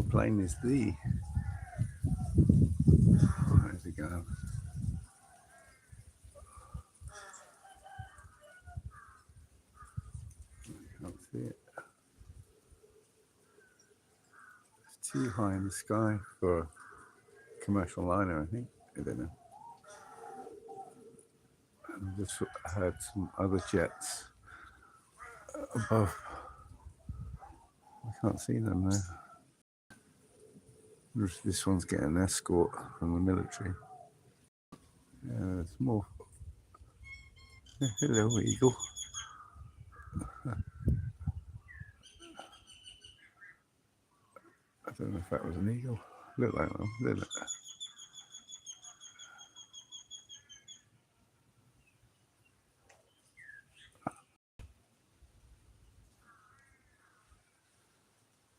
plane is the? Where's it going? I can't see it. It's too high in the sky for a commercial liner, I think. I don't know. I just heard some other jets above. I can't see them now. This one's getting an escort from the military. There's more. Hello, eagle. I don't know if that was an eagle. Looked like one, didn't it?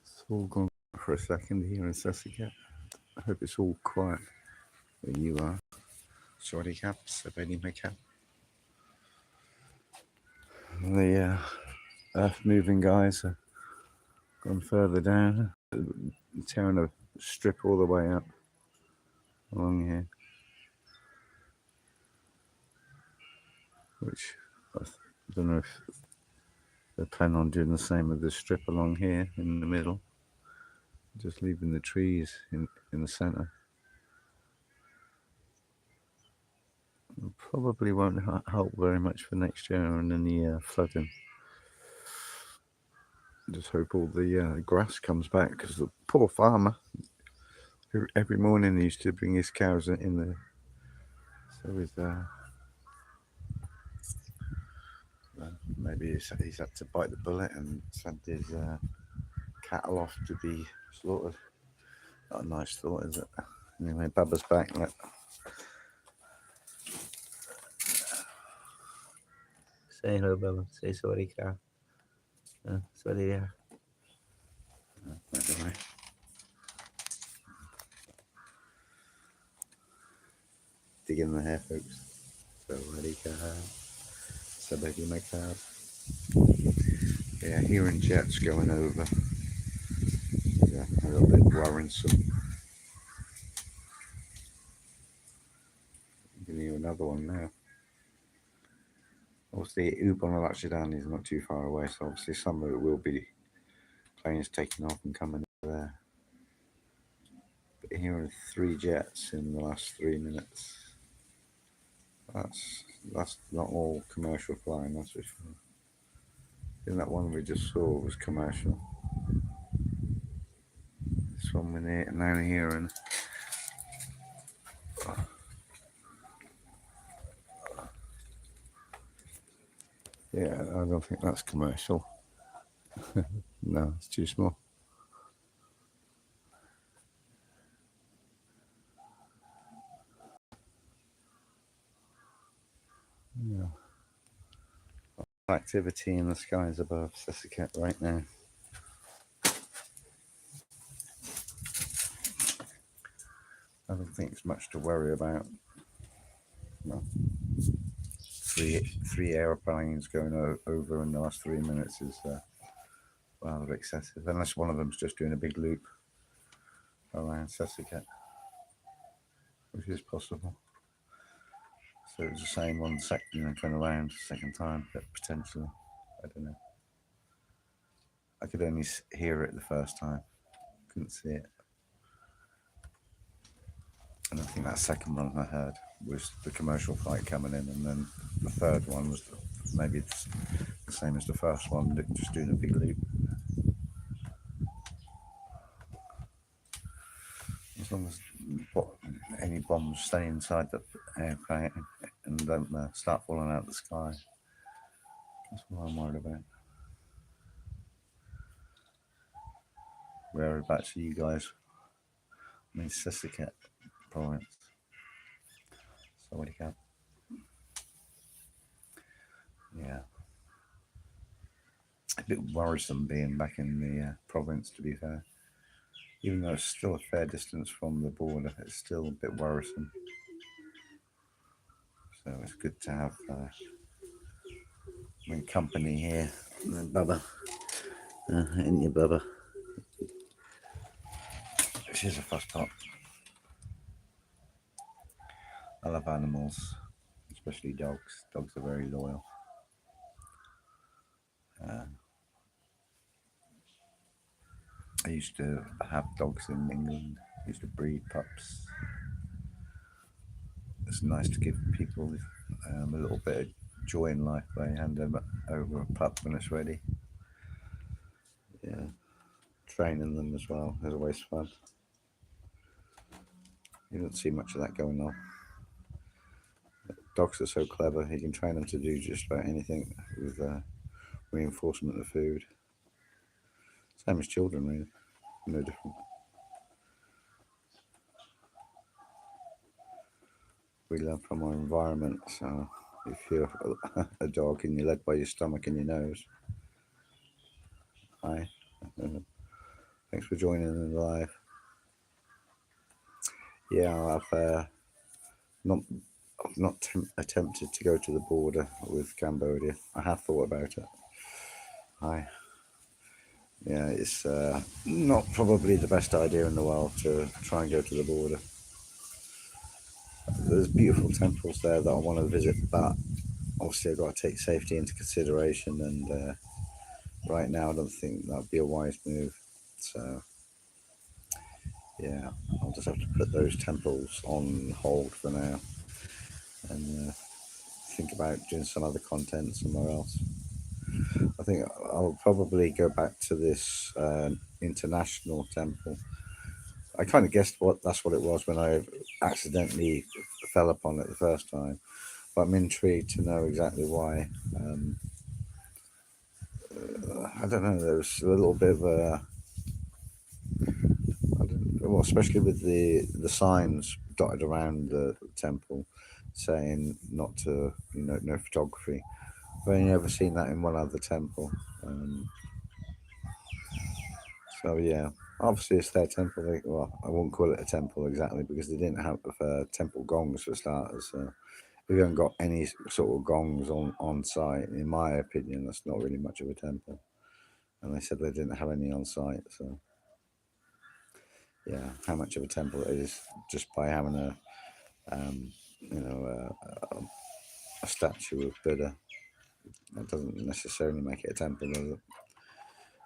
It's all gone for a second here in Si-Keo. I hope it's all quiet where you are. Sorry, cap. Samsonite Mike. The earth-moving guys have gone further down, tearing a strip all the way up along here, which I don't know if they plan on doing the same with the strip along here in the middle, just leaving the trees in the centre. Probably won't help very much for next year and any flooding. Just hope all the grass comes back, because the poor farmer, every morning he used to bring his cows in there. So maybe he's had to bite the bullet and send his cattle off to be slaughtered. Not a nice thought, is it? Anyway, Bubba's back. Look. Say hello, Bubba. Say sorry, cow. Sorry, yeah. Anyway. Dig in the hair, folks. Sorry, cow. Sorry, my cow. Yeah, hearing jets going over. Yeah, a little bit worrisome. You can hear another one now. Obviously, Ubon is not too far away, so obviously some of it will be planes taking off and coming over there. But hearing 3 jets in the last 3 minutes. That's not all commercial flying, that's for sure. I think that one we just saw was commercial. This one we're now hearing. Yeah, I don't think that's commercial. No, it's too small. Yeah. Activity in the skies above Si-Keo right now. I don't think it's much to worry about. No. Three airplanes going over in the last 3 minutes is rather excessive, unless one of them's just doing a big loop around Si-Keo, which is possible. So it's the same one second, going around the second time, but potentially, I don't know. I could only hear it the first time, couldn't see it. And I think that second one I heard was the commercial flight coming in, and then the third one was maybe the same as the first one, just doing a big loop. As long as any bombs stay inside the airplane and don't start falling out of the sky, that's what I'm worried about. Whereabouts are you guys? I mean, Si-Keo province. Sorry, cat. Yeah. A bit worrisome being back in the province, to be fair. Even though it's still a fair distance from the border, it's still a bit worrisome. So it's good to have company here. Bubba. Ain't you, Bubba? She's a fuss pot. I love animals, especially dogs. Dogs are very loyal. I used to have dogs in England. I used to breed pups. It's nice to give people a little bit of joy in life by hand them over a pup when it's ready. Yeah, training them as well is always fun. You don't see much of that going on. Dogs are so clever. You can train them to do just about anything with reinforcement of food. Same as children, really. No different. We learn from our environment. So if you're a dog and you're led by your stomach and your nose, hi. Thanks for joining in live. Yeah, not attempted to go to the border with Cambodia. I have thought about it. Hi. Yeah, it's not probably the best idea in the world to try and go to the border. There's beautiful temples there that I want to visit, but obviously I've got to take safety into consideration, and right now I don't think that'd be a wise move. So yeah, I'll just have to put those temples on hold for now and think about doing some other content somewhere else. I think I'll probably go back to this international temple. I kind of guessed that's what it was when I accidentally fell upon it the first time, but I'm intrigued to know exactly why. I don't know. There was a little bit of a, well, especially with the signs dotted around the temple saying not to, no photography. I've only ever seen that in one other temple. So yeah, obviously it's their temple. Well, I won't call it a temple exactly because they didn't have temple gongs for starters. So if you haven't got any sort of gongs on site, in my opinion, that's not really much of a temple. And they said they didn't have any on site. So yeah, how much of a temple it is just by having you know, a statue of Buddha. That doesn't necessarily make it a temple, does it?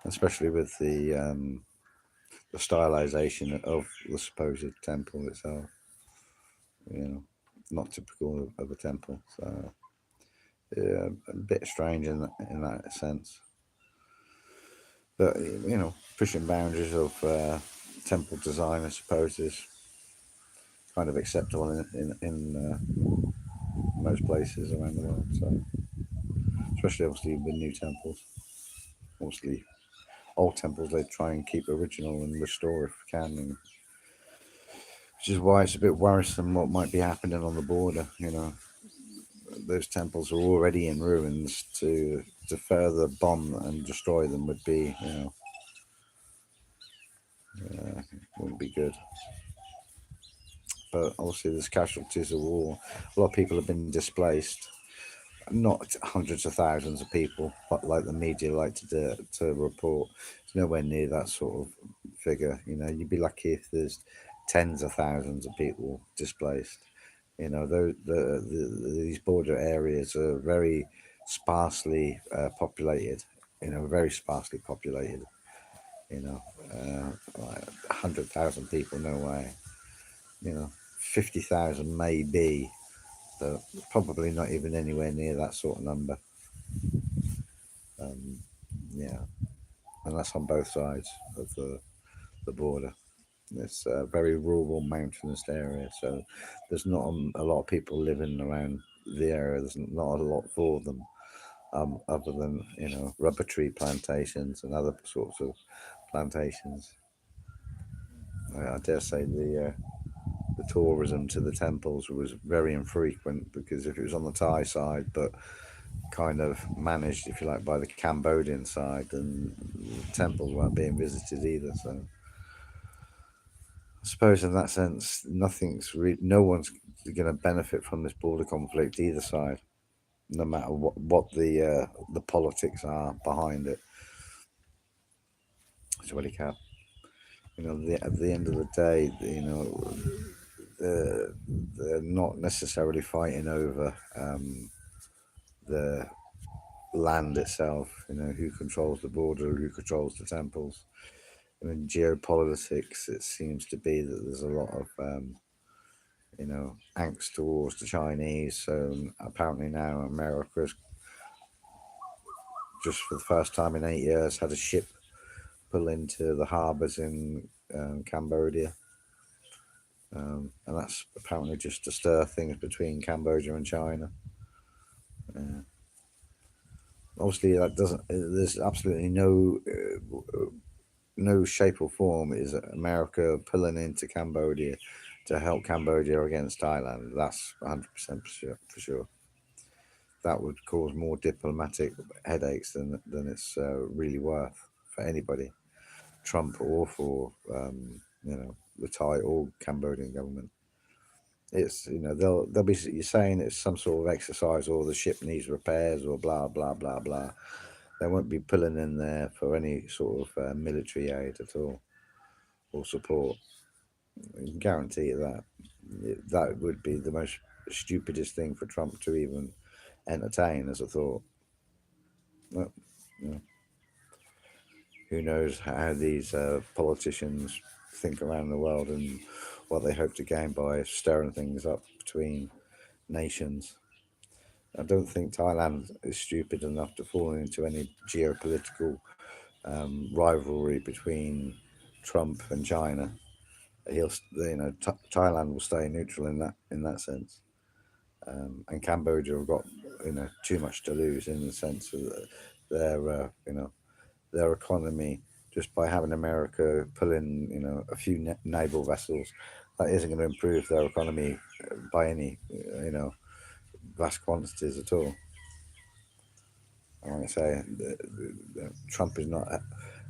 Especially with the stylization of the supposed temple itself. Not typical of a temple. So yeah, a bit strange in that sense. But pushing boundaries of temple design, I suppose, is kind of acceptable in most places around the world. So especially obviously with new temples, obviously old temples they try and keep original and restore if we can, which is why it's a bit worrisome what might be happening on the border. Those temples are already in ruins. To further bomb and destroy them would be, wouldn't be good. But obviously, there's casualties of war. A lot of people have been displaced. Not hundreds of thousands of people, but like the media like to report. It's nowhere near that sort of figure. You'd be lucky if there's tens of thousands of people displaced. These border areas are very sparsely populated. Very sparsely populated. Like 100,000 people, no way. 50,000 maybe, but probably not even anywhere near that sort of number. Yeah, and that's on both sides of the border. It's a very rural, mountainous area, so there's not a lot of people living around the area. There's not a lot for them, other than rubber tree plantations and other sorts of plantations. I dare say the tourism to the temples was very infrequent because if it was on the Thai side, but kind of managed, if you like, by the Cambodian side, then the temples weren't being visited either. So I suppose in that sense, no one's going to benefit from this border conflict either side, no matter what the politics are behind it. It's really cap. At the end of the day, they're, they're not necessarily fighting over the land itself. Who controls the border, who controls the temples. In geopolitics, it seems to be that there's a lot of angst towards the Chinese. So apparently now America's just for the first time in 8 years had a ship pull into the harbours in Cambodia. And that's apparently just to stir things between Cambodia and China. Obviously, that doesn't. There's absolutely no shape or form is America pulling into Cambodia to help Cambodia against Thailand. That's 100% for sure. That would cause more diplomatic headaches than it's really worth for anybody, Trump or for the Thai or Cambodian government. It's they'll be saying it's some sort of exercise or the ship needs repairs or blah blah blah blah. They won't be pulling in there for any sort of military aid at all or support. I can guarantee you that that would be the most stupidest thing for Trump to even entertain as a thought. Well, you know, who knows how these politicians think around the world and what they hope to gain by stirring things up between nations. I don't think Thailand is stupid enough to fall into any geopolitical rivalry between Trump and China. Thailand will stay neutral in that sense, and Cambodia have got too much to lose in the sense of their their economy just by having America pull in a few naval vessels. That isn't going to improve their economy by any vast quantities at all. I want to say Trump is not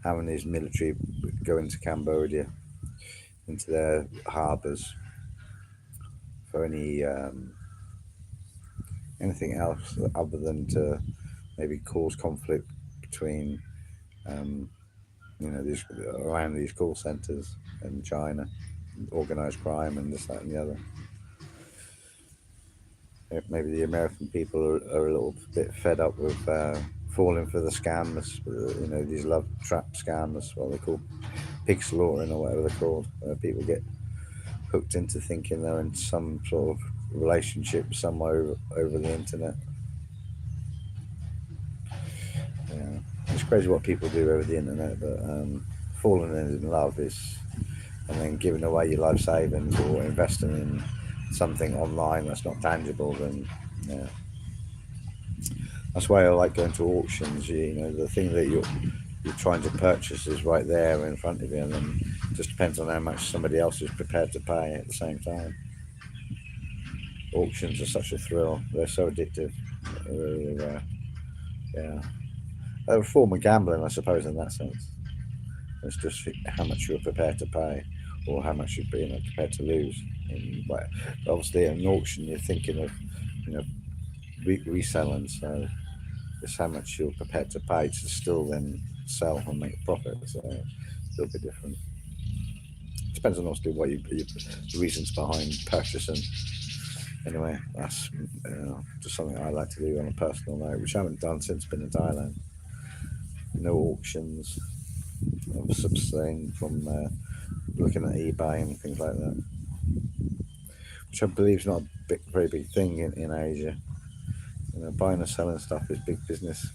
having his military go into Cambodia, into their harbours for anything else other than to maybe cause conflict between these around these call centres in China, organised crime and this, that, and the other. Maybe the American people are a little bit fed up with falling for the scams, these love trap scams, what they call pig slaughtering or whatever they're called. People get hooked into thinking they're in some sort of relationship somewhere over the internet. Yeah, it's crazy what people do over the internet, but falling in love is, and then giving away your life savings or investing in something online that's not tangible, then yeah. That's why I like going to auctions. The thing that you're trying to purchase is right there in front of you, and then it just depends on how much somebody else is prepared to pay at the same time. Auctions are such a thrill; they're so addictive. Yeah, they're a form of gambling, I suppose, in that sense. It's just how much you're prepared to pay, or how much you're prepared to lose. But obviously, at an auction, you're thinking of you know reselling, so it's how much you're prepared to pay to still then sell and make a profit. So it's a little bit different. Depends on obviously what the reasons behind purchasing. Anyway, that's just something I like to do on a personal note, which I haven't done since been in Thailand. No auctions. I'm abstaining from looking at eBay and things like that, which I believe is not a very big thing in Asia. Buying and selling stuff is big business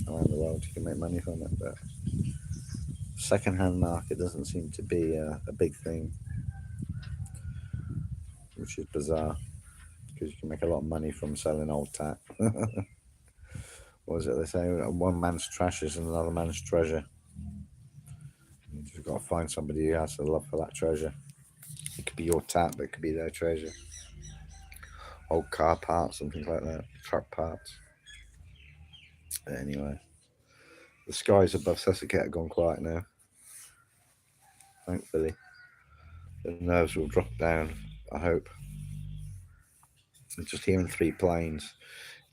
around the world. You can make money from it, but second-hand market doesn't seem to be a big thing, which is bizarre because you can make a lot of money from selling old tat. What is it they say? One man's trash is another man's treasure. You just got to find somebody who has a love for that treasure. It could be your tat, but it could be their treasure. Old car parts and things like that, truck parts. But anyway, the skies above Si-Keo have gone quiet now. Thankfully, the nerves will drop down. I hope. I'm just hearing three planes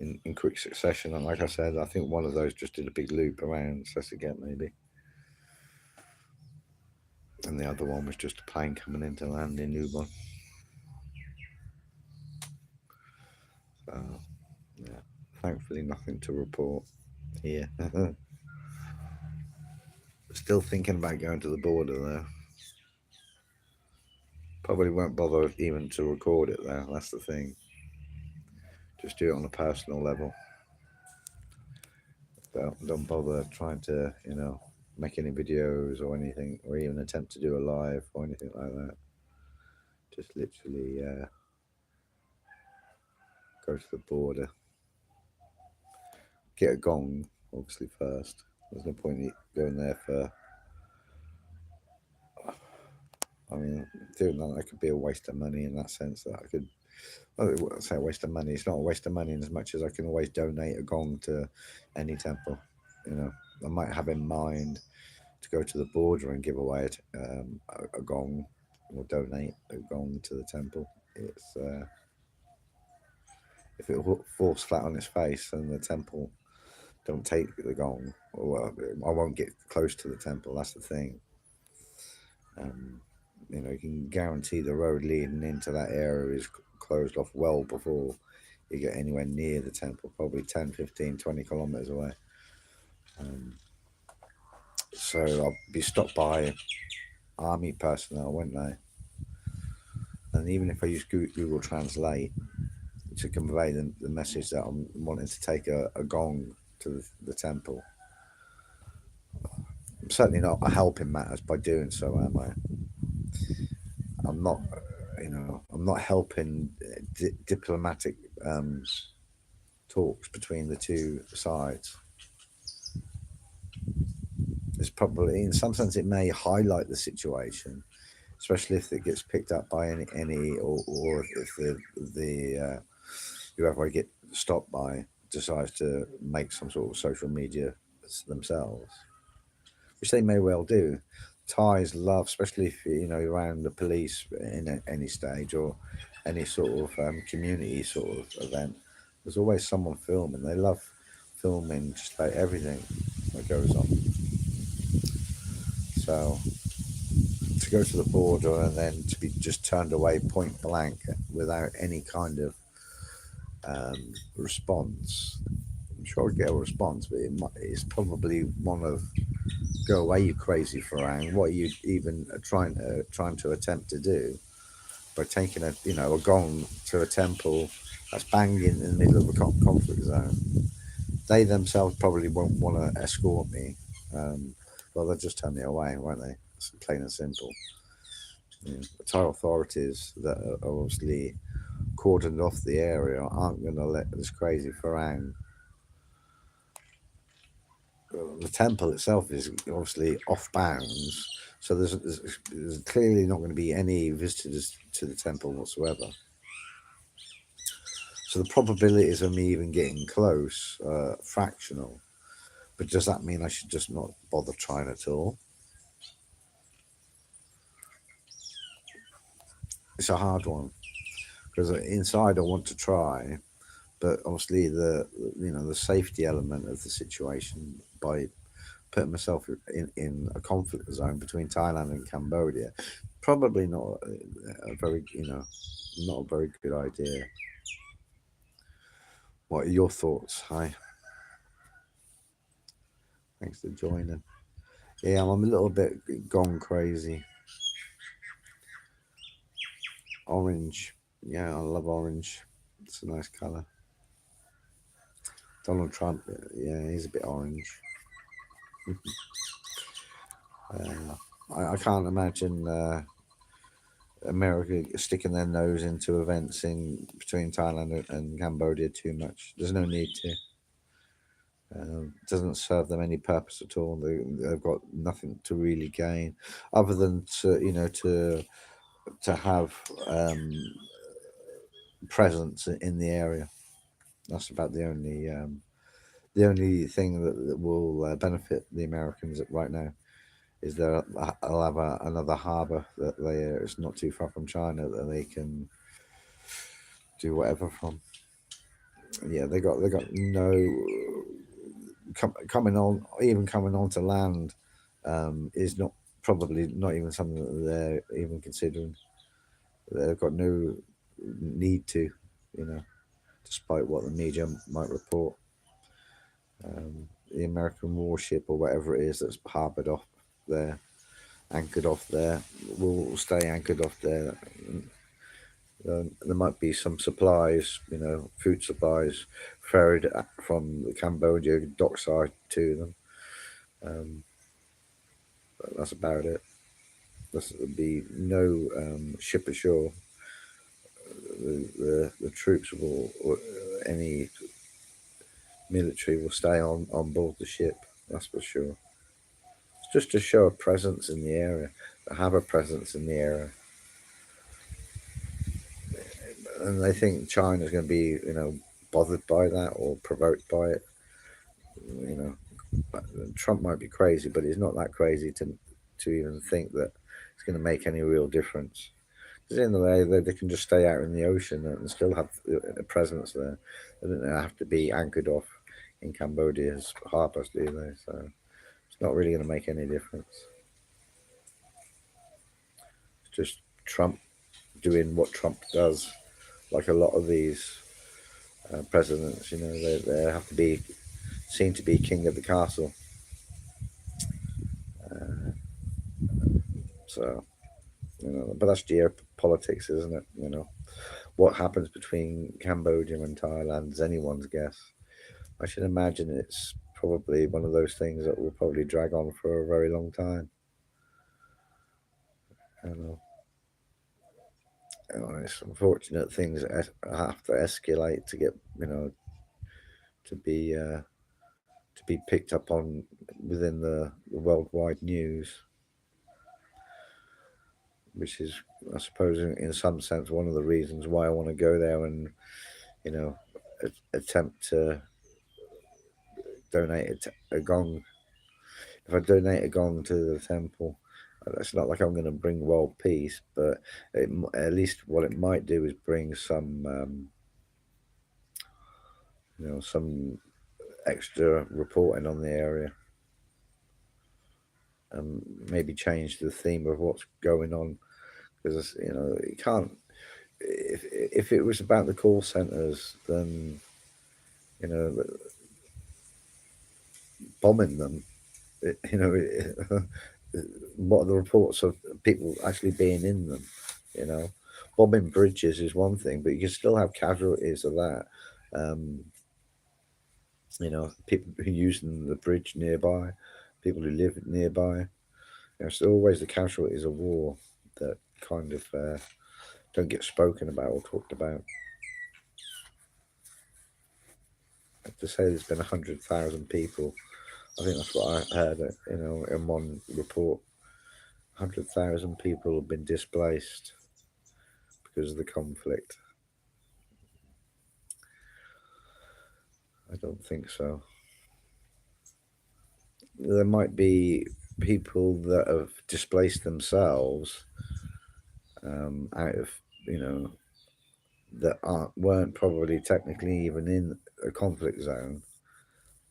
in quick succession, and like I said, I think one of those just did a big loop around Si-Keo maybe. And the other one was just a plane coming in to land in Newborn. So, yeah, thankfully nothing to report here. Still thinking about going to the border though. Probably won't bother even to record it though, that's the thing. Just do it on a personal level. Don't bother trying to, make any videos or anything, or even attempt to do a live or anything like that. Just literally go to the border. Get a gong, obviously, first. There's no point in going there for... I mean, doing that could be a waste of money in that sense. That I could... I wouldn't say a waste of money. It's not a waste of money in as much as I can always donate a gong to any temple. I might have in mind to go to the border and give away a gong, or donate a gong to the temple. It's if it falls flat on its face and the temple don't take the gong, well, I won't get close to the temple. That's the thing. You can guarantee the road leading into that area is closed off well before you get anywhere near the temple, probably 10, 15, 20 kilometers away. So I'll be stopped by army personnel, won't they? And even if I use Google Translate to convey the message that I'm wanting to take a gong to the temple, I'm certainly not helping matters by doing so, am I? I'm not, I'm not helping diplomatic talks between the two sides. It's probably, in some sense, it may highlight the situation, especially if it gets picked up by any or if the whoever I get stopped by decides to make some sort of social media themselves, which they may well do. Thais love, especially if you're around the police in any stage or any sort of community sort of event. There's always someone filming. They love filming just about everything that goes on. So to go to the border and then to be just turned away point blank without any kind of response. I'm sure I'd get a response, but it's probably one of, go away, you crazy Farang. What are you even trying to attempt to do by taking a gong to a temple that's banging in the middle of a conflict zone? They themselves probably won't want to escort me. Well, they'll just turn me away, won't they? It's plain and simple. The Thai authorities that are obviously cordoned off the area aren't going to let this crazy Farang. The temple itself is obviously off bounds, so there's clearly not going to be any visitors to the temple whatsoever. So the probabilities of me even getting close are fractional. But does that mean I should just not bother trying at all? It's a hard one, because inside I want to try, but obviously the safety element of the situation, by putting myself in a conflict zone between Thailand and Cambodia, probably not a very not a very good idea. What are your thoughts? Hi, thanks for joining. Yeah, I'm a little bit gone crazy. Orange, yeah, I love orange. It's a nice colour. Donald Trump, yeah, he's a bit orange. I can't imagine America sticking their nose into events in between Thailand and Cambodia too much. There's no need to. Doesn't serve them any purpose at all. They've got nothing to really gain, other than to have presence in the area. That's about the only thing that will benefit the Americans right now. Is they'll have another harbour that it's not too far from China that they can do whatever from. Yeah, they got no coming on to land is not probably not even something that they're even considering. They've got no need to, you know, despite what the media might report. The American warship or whatever it is that's harbored off there, anchored off there, will stay anchored off there. There might be some supplies, you know, food supplies ferried from the Cambodia dockside to them. But that's about it. There'll be no ship ashore. The troops will, or any military will stay on board the ship. That's for sure. It's just to show a presence in the area, to have a presence in the area. And they think China's going to be, you know, bothered by that or provoked by it. You know, Trump might be crazy, but he's not that crazy to even think that it's going to make any real difference. Because in the way they can just stay out in the ocean and still have a presence there. They don't have to be anchored off in Cambodia's harbours, do they? So it's not really going to make any difference. It's just Trump doing what Trump does, like a lot of these presidents. You know, they have to be seen to be king of the castle. So, you know, but that's geopolitics, isn't it? You know, what happens between Cambodia and Thailand is anyone's guess. I should imagine it's probably one of those things that will probably drag on for a very long time. You know, it's unfortunate things have to escalate to get, you know, to be picked up on within the worldwide news, which is, I suppose, in some sense, one of the reasons why I want to go there and, you know, attempt to donate a gong. If I donate a gong to the temple, it's not like I'm going to bring world peace, but at least what it might do is bring some, you know, some extra reporting on the area, and maybe change the theme of what's going on. Because, you know, you can't. If it was about the call centers, then, you know, bombing them. You know, what are the reports of people actually being in them? You know, bombing bridges is one thing, but you can still have casualties of that. Um, you know, people who using the bridge nearby, people who live nearby. You know, it's always the casualties of war that kind of don't get spoken about or talked about. To say there's been 100,000 people, I think that's what I heard. You know, in one report, 100,000 people have been displaced because of the conflict. I don't think so. There might be people that have displaced themselves out of, you know, that weren't probably technically even in a conflict zone.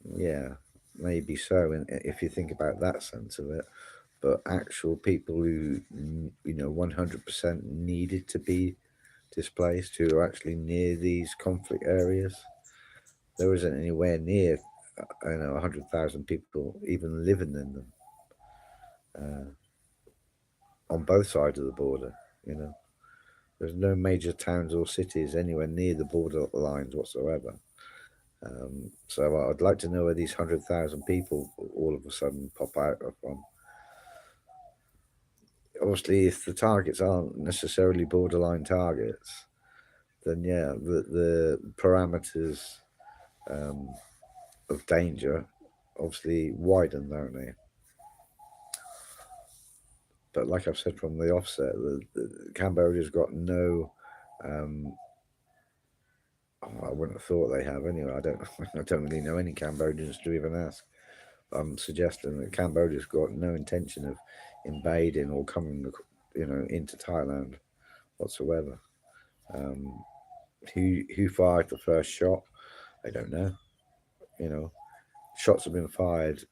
Yeah, maybe so. And if you think about that sense of it, but actual people who, you know, 100% needed to be displaced, who are actually near these conflict areas, there isn't anywhere near, you know, 100,000 people even living in them on both sides of the border. You know, there's no major towns or cities anywhere near the border lines whatsoever. So I'd like to know where these 100,000 people all of a sudden pop out from. Obviously, if the targets aren't necessarily borderline targets, then yeah, the parameters um, of danger obviously widen, don't they? But like I've said from the offset, the Cambodia's got no. I wouldn't have thought they have anyway. I don't. I don't really know any Cambodians to even ask. I'm suggesting that Cambodia's got no intention of invading or coming, you know, into Thailand whatsoever. Um, who fired the first shot? I don't know. You know, shots have been fired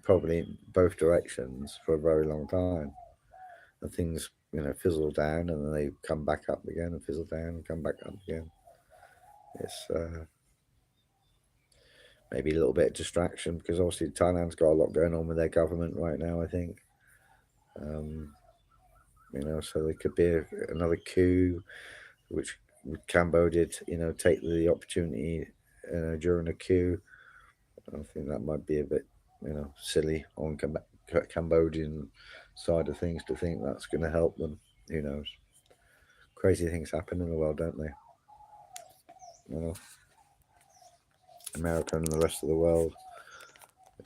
probably in both directions for a very long time, and things fizzle down and then they come back up again and fizzle down and come back up again. It's maybe a little bit of distraction because obviously Thailand's got a lot going on with their government right now. I think, um, so there could be another coup, which Cambodia, take the opportunity during a coup. I think that might be a bit, silly on Cambodian side of things to think that's going to help them. Who knows? Crazy things happen in the world, don't they? You know, America and the rest of the world.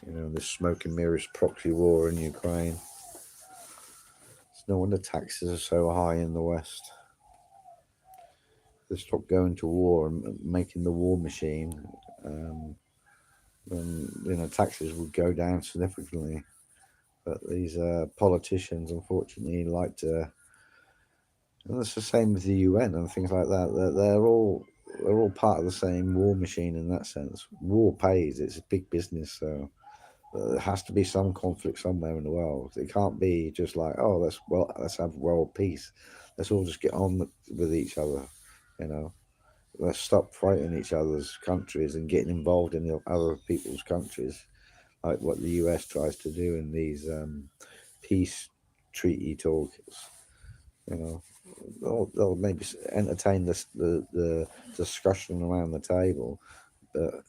This smoke and mirrors proxy war in Ukraine. It's no wonder taxes are so high in the West. They stop going to war and making the war machine. Then taxes would go down significantly. But these politicians, unfortunately, like to. And it's the same with the UN and things like that. They're all part of the same war machine in that sense. War pays; it's a big business, so there has to be some conflict somewhere in the world. It can't be just like, oh, let's have world peace. Let's all just get on with each other, you know. Let's stop fighting each other's countries and getting involved in the other people's countries, like what the US tries to do in these peace treaty talks. You know, they'll maybe entertain the discussion around the table, but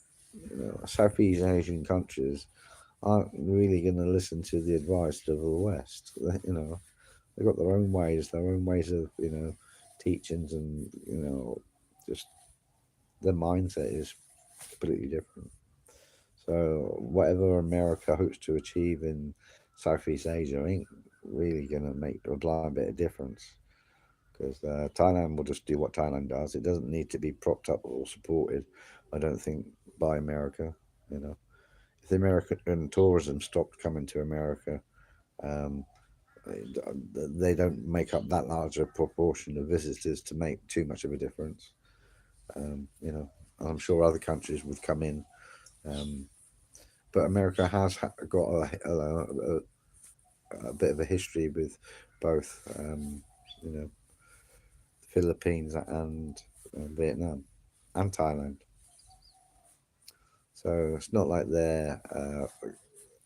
Southeast Asian countries aren't really going to listen to the advice of the West. They've got their own ways of teachings, and just their mindset is completely different. So whatever America hopes to achieve in Southeast Asia ain't really going to make a blind bit of difference, because Thailand will just do what Thailand does. It doesn't need to be propped up or supported, I don't think, by America. You know, if the American tourism stopped coming to America, um, they don't make up that large a proportion of visitors to make too much of a difference. I'm sure other countries would come in, um, but America has got a bit of a history with both, you know, Philippines and Vietnam and Thailand. So it's not like they're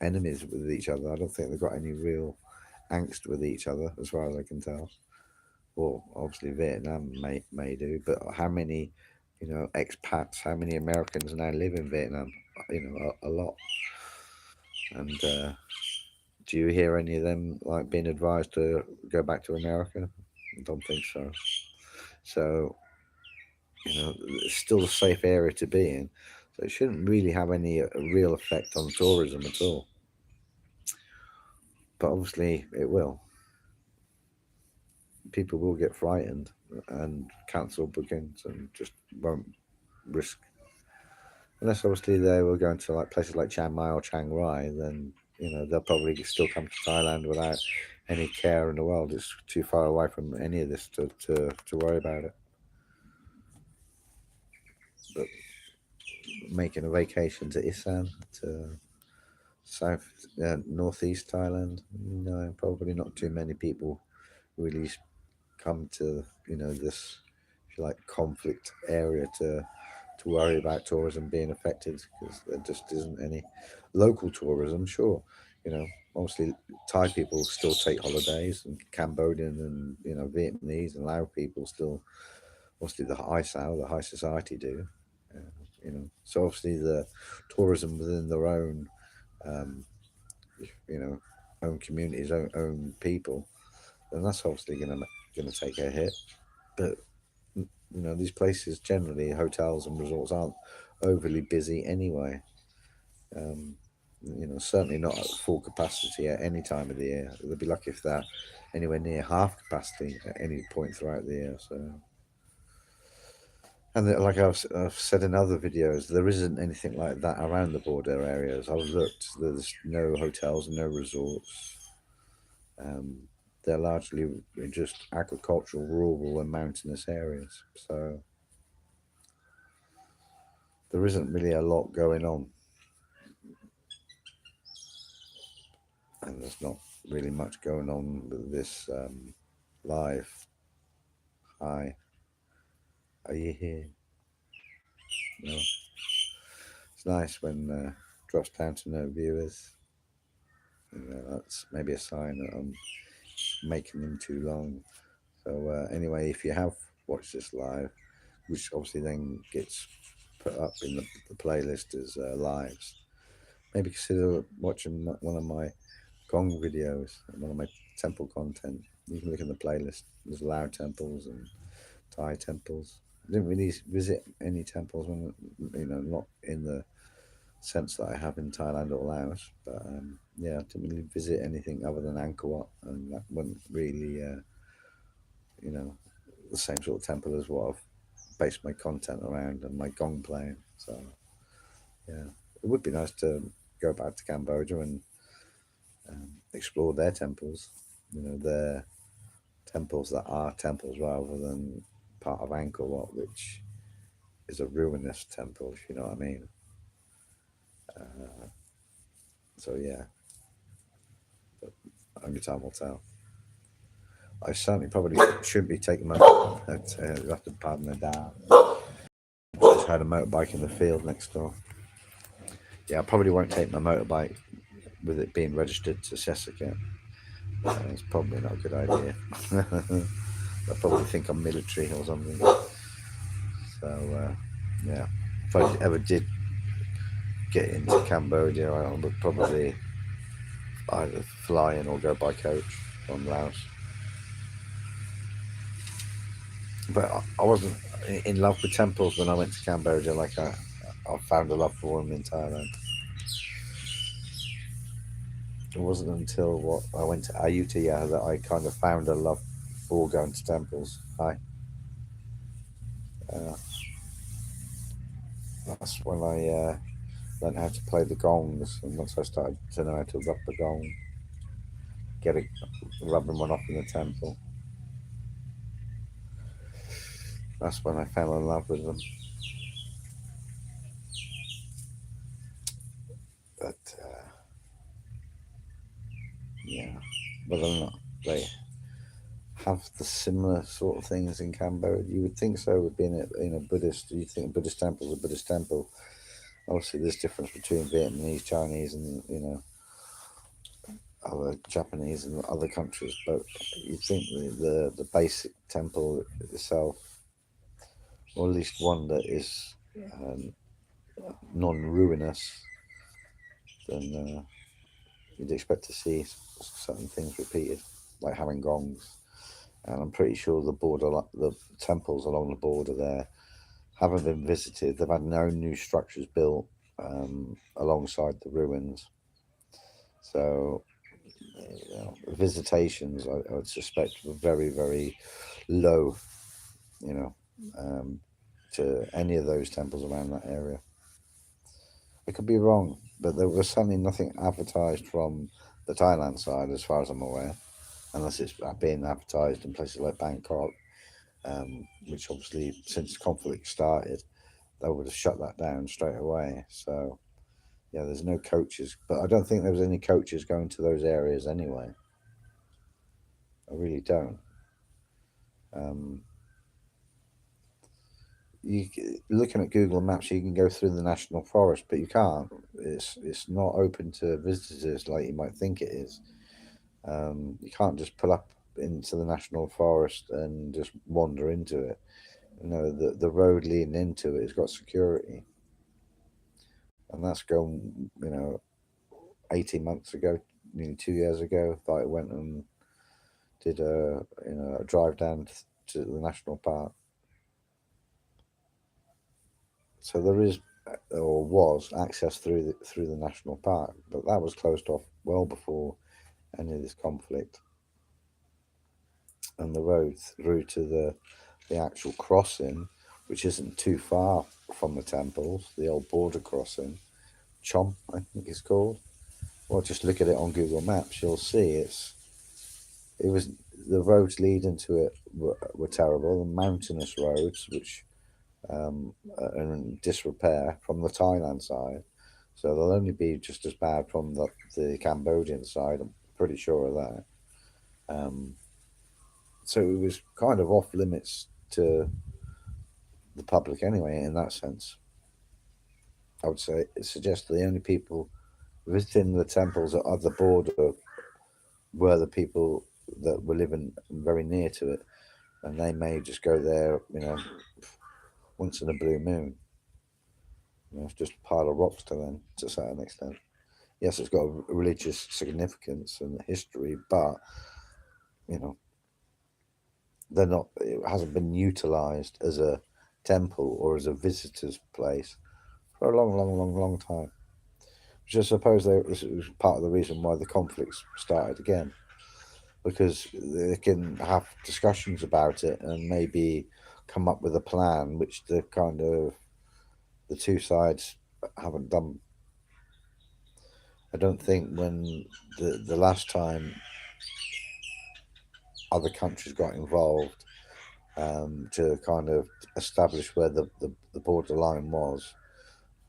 enemies with each other. I don't think they've got any real angst with each other, as far as I can tell. Well, obviously Vietnam may do, but how many, expats, how many Americans now live in Vietnam? A lot. And do you hear any of them like being advised to go back to America? I don't think so. So it's still a safe area to be in. So it shouldn't really have any real effect on tourism at all. But obviously it will. People will get frightened and cancel bookings and just won't risk. Unless obviously they were going to like places like Chiang Mai or Chiang Rai, then they'll probably still come to Thailand without any care in the world. It's too far away from any of this to worry about it. But making a vacation to Isan, to south northeast Thailand, no, probably not too many people really come to this, if you like, conflict area to worry about tourism being affected, because there just isn't any local tourism. Sure, obviously Thai people still take holidays, and Cambodian and Vietnamese and Lao people still, obviously the high Sao, the high society do. So obviously the tourism within their own, um, you know, own communities, own people, then that's obviously gonna take a hit. But these places generally, hotels and resorts, aren't overly busy anyway. Um, certainly not at full capacity at any time of the year. They'd be lucky if they're anywhere near half capacity at any point throughout the year. So, and like I've said in other videos, there isn't anything like that around the border areas. I've looked. There's no hotels, no resorts. Um, they're largely just agricultural, rural, and mountainous areas. So there isn't really a lot going on. and there's not really much going on with this live. Hi, are you here? No. It's nice when drops down to no viewers. That's maybe a sign that I'm making them too long. So anyway, if you have watched this live, which obviously then gets put up in the playlist as lives, maybe consider watching one of my gong videos, one of my temple content. You can look in the playlist. There's Lao temples and Thai temples. I didn't really visit any temples when, not in the sense that I have in Thailand or Laos, but yeah, I didn't really visit anything other than Angkor Wat, and that wasn't really, the same sort of temple as what I've based my content around and my gong playing. So yeah, it would be nice to go back to Cambodia and explore their temples. Their temples that are temples rather than part of Angkor Wat, which is a ruinous temple, if you know what I mean. So yeah, but only time will tell. I certainly probably should be taking my. You have to pardon the dad. Just had a motorbike in the field next door. Yeah, I probably won't take my motorbike with it being registered to Si-Keo. It's probably not a good idea. They'll probably think I'm military or something. So yeah, if I ever did get into Cambodia, I would probably either fly in or go by coach from Laos. But I wasn't in love with temples when I went to Cambodia. Like I found a love for them in Thailand. It wasn't until I went to Ayutthaya that I kind of found a love for going to temples. Uh, that's when I learned how to play the gongs, and once I started to know how to rub the gong, rubbing one off in the temple, that's when I fell in love with them. But yeah, whether or not they have the similar sort of things in Cambodia, you would think so. With being a Buddhist, you think a Buddhist temple is a Buddhist temple. Obviously, there's difference between Vietnamese, Chinese, and other Japanese and other countries, but you think the basic temple itself, or at least one that is non-ruinous, then you'd expect to see certain things repeated, like having gongs. And I'm pretty sure the temples along the border there haven't been visited. They've had no new structures built alongside the ruins. So visitations, I would suspect, were very, very low, to any of those temples around that area. I could be wrong, but there was certainly nothing advertised from the Thailand side, as far as I'm aware, unless it's being advertised in places like Bangkok, which obviously, since conflict started, they would have shut that down straight away. So, yeah, there's no coaches, but I don't think there was any coaches going to those areas anyway. I really don't. Looking at Google Maps, you can go through the national forest, but you can't. It's not open to visitors like you might think it is. You can't just pull up into the national forest and just wander into it. The road leading into it has got security, and that's gone. 18 months ago, nearly 2 years ago, that I went and did a drive down to the national park. So there is, or was, access through the national park, but that was closed off well before any of this conflict. And the road through to the actual crossing, which isn't too far from the temples, the old border crossing, Chom, I think it's called. Well, just look at it on Google Maps, you'll see the roads leading to it were terrible, the mountainous roads, which are in disrepair from the Thailand side. So they'll only be just as bad from the Cambodian side. I'm pretty sure of that. So it was kind of off limits to the public anyway, in that sense. I would say it suggests the only people visiting the temples at the border were the people that were living very near to it, and they may just go there, once in a blue moon. It's just a pile of rocks to them to a certain extent. Yes, it's got a religious significance and history, but you know, they're not. It hasn't been utilized as a temple or as a visitor's place for a long, long, long, long time. Which I suppose this was part of the reason why the conflicts started again, because they can have discussions about it and maybe come up with a plan, which the two sides haven't done. I don't think when the last time other countries got involved to kind of establish where the borderline was,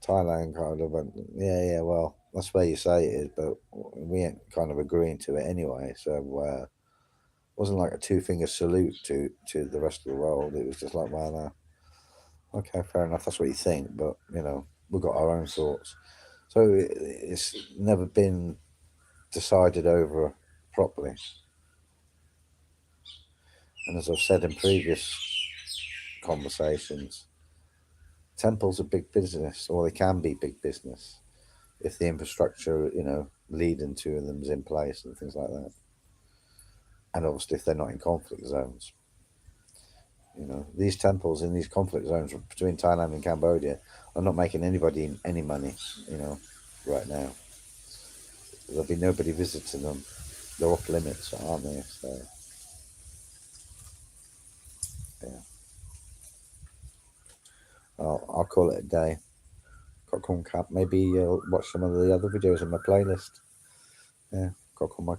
Thailand kind of went, yeah, well, that's where you say it is, but we ain't kind of agreeing to it anyway. So it wasn't like a two-finger salute to the rest of the world. It was just like, well, no, okay, fair enough, that's what you think, but we've got our own thoughts. So it's never been decided over properly. And as I've said in previous conversations, temples are big business, or they can be big business if the infrastructure, leading to them is in place and things like that. And obviously, if they're not in conflict zones, these temples in these conflict zones between Thailand and Cambodia are not making anybody any money, right now. There'll be nobody visiting them. They're off limits, aren't they? So, yeah. I'll call it a day. Maybe watch some of the other videos in my playlist. Yeah, got my